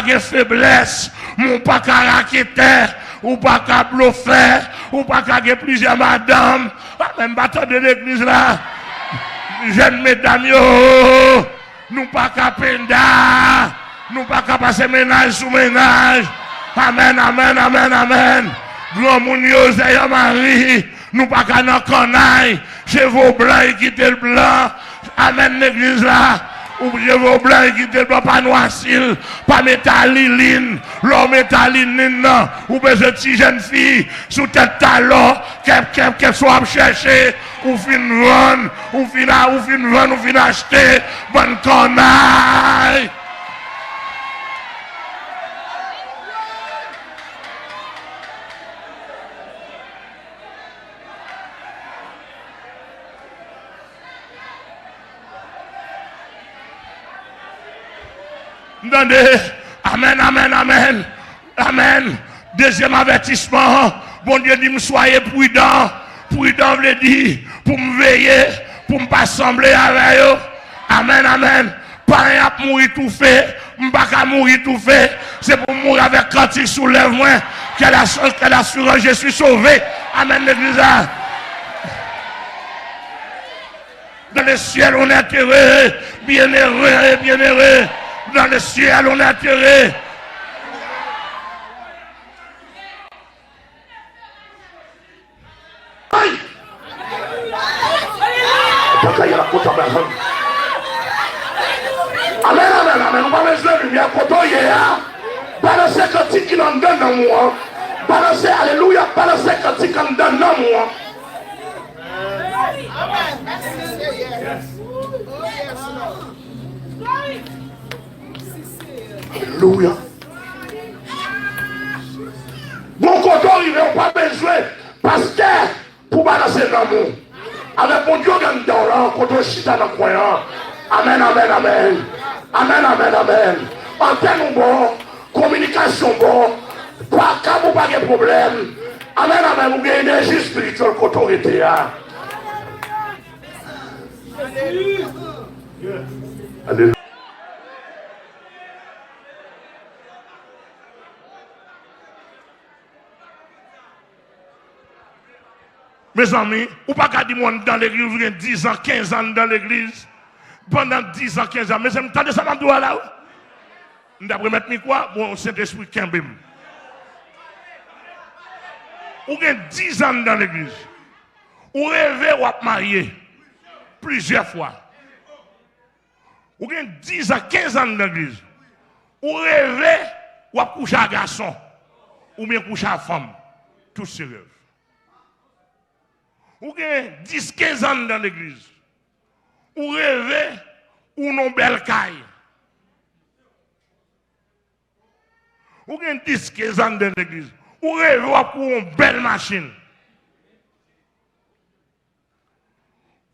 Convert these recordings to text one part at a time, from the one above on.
pas de faiblesse, mon pas de caractère, ou pas de bluffer, ou pas de plusieurs madames. Même bâton de l'église là, jeunes mesdames, nous pas de penda, nous pas de passer ménage sous ménage. Amen, amen, amen, amen. Grand moun yo, Zaya Marie, nous pas de nan canaille, chevaux blancs et quitter le blanc. Amen, l'église là. Oubliez vos blancs et quittez le blanc, pas noircil, pas métalliline, l'homme métalliline, non. Ou bien ce petit jeune fille, sous tête talon, qu'elle soit chercher, ou fin vendre, ou fin acheter, bonne connaille. Attendez, amen, amen, amen, amen. Deuxième avertissement, bon Dieu dit, soyez prudent. Prudent veut dire, pour me veiller, pour ne pas sembler avec eux. Amen, amen. Pas un mourir tout fait, pas mourir tout fait. C'est pour mourir avec quand il soulève moi, quelle assurance je suis sauvé. Amen, l'église. Dans le ciel, on est heureux, bien heureux, bien heureux. Dans le ciel, on est attiré. Amen, amen, amen. On va mettre la lumière quand on y est. Balancer quand il en donne dans moi. Balancer, alléluia, balancer quand il en donne dans moi. Alléluia. Bon, quand on arrive, on n'a pas besoin. Parce que, pour balancer l'amour, avec mon Dieu dans là, quand on chita dans le croyant. Amen, amen, amen. Amen, amen, amen. Antenne bon, communication bon, pas de pas de problème. Amen, amen, vous avez une énergie spirituelle quand on était là. Alléluia. Mes amis, ou pas qu'à dire dans l'église, vous avez 10 ans, 15 ans dans l'église. Pendant 10 ans, 15 ans, mais c'est me ça m'a dit là. D'après mettre quoi? Bon, Saint-Esprit Kembim. Ou avez 10 ans dans l'église. Ou rêvez ou êtes marié plusieurs fois. Ou avez 10 ans, 15 ans dans l'église. Ou rêvez ou êtes couché à garçon. Ou bien couché à femme. Tout ces rêves. Ou avez 10, 15 ans dans l'église. Ou rêvez ou non belle caille. Ou avez 10, 15 ans dans l'église. Ou rêvez ou une belle machine.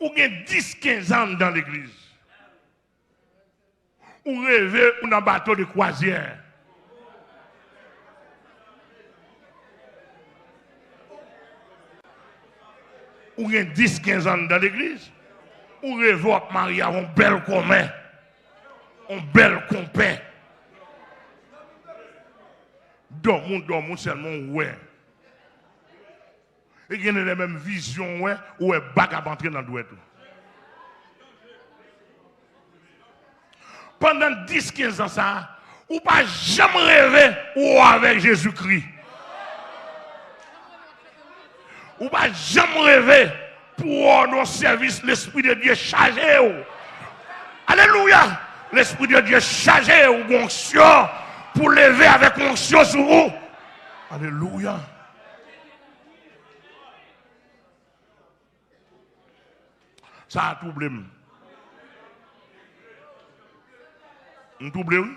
Ou avez 10, 15 ans dans l'église. Ou rêvez ou un bateau de croisière. Ou avez 10, 15 ans dans l'église. Ou rêvez à marier à un bel commun. Un bel compère. Dormons seulement, ouais. Et il y a les mêmes visions, ouais, où est bac à entrer dans le douette. Pendant 10-15 ans, ça, ou pas jamais rêver ou avec Jésus-Christ. Ou pas jamais rêver pour nos services, l'Esprit de Dieu chargé. Alléluia! L'Esprit de Dieu chargé ou onction pour lever avec onction sur vous. Alléluia! Ça a troublé. Vous troublez, oui?